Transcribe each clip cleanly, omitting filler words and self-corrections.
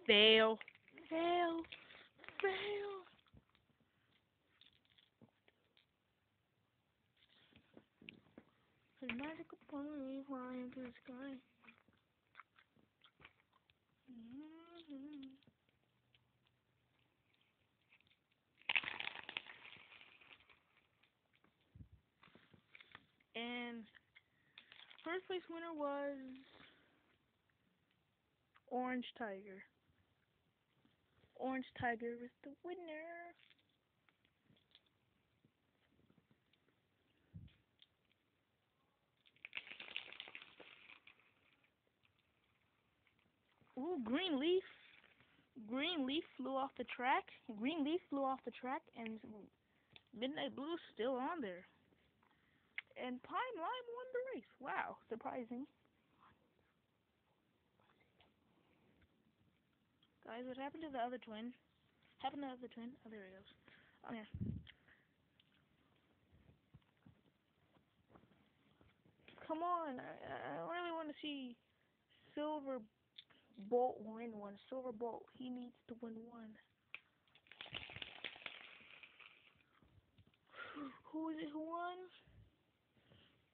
Fail. Fail. Fail. A magical pony flying through the sky. And first place winner was Orange Tiger. Orange Tiger is the winner. Ooh, Green Leaf. Green Leaf flew off the track. Green Leaf flew off the track, and Midnight Blue's still on there. And Pine Lime won the race. Wow, surprising. Guys, what happened to the other twin? Happened to the other twin? Oh, there he goes. Oh, yeah. Come on. I really want to see Silver Bolt win one. Silver Bolt, he needs to win one. Who is it who won?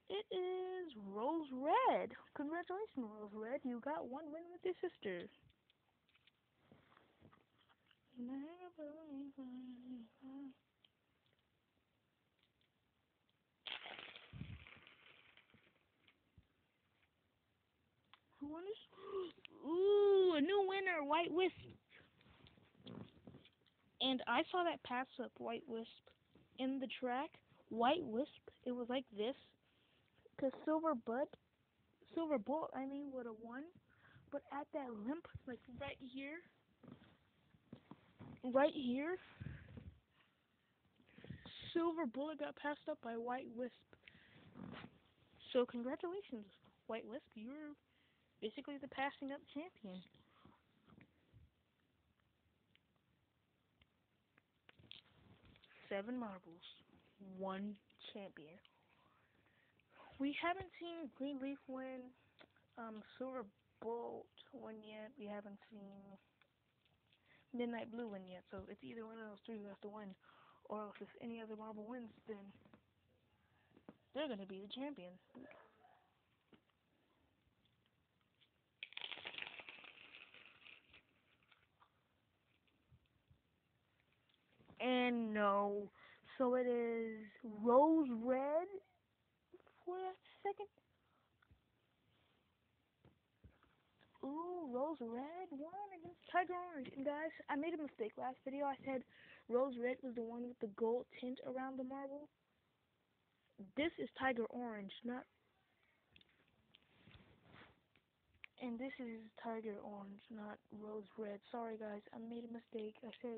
It is Rose Red. Congratulations, Rose Red. You got one win with your sister. Who won this? Ooh, a new winner, White Wisp. And I saw that pass up White Wisp in the track. White Wisp, it was like this. Because Silver Bolt, would have won. But at that limp, like right here, Silver Bullet got passed up by White Wisp. So congratulations, White Wisp. You're basically the passing up champion. 7 marbles, 1 champion. We haven't seen Green Leaf win, Silver Bolt win yet. We haven't seen Midnight Blue win yet. So it's either one of those 3 who has to win. Or else if any other marble wins, then they're going to be the champion. And no. So it is Rose Red for a second. Ooh, Rose Red won against Tiger Orange. And guys, I made a mistake last video. I said Rose Red was the one with the gold tint around the marble. This is Tiger Orange, not... And this is Tiger Orange, not Rose Red. Sorry guys, I made a mistake. I said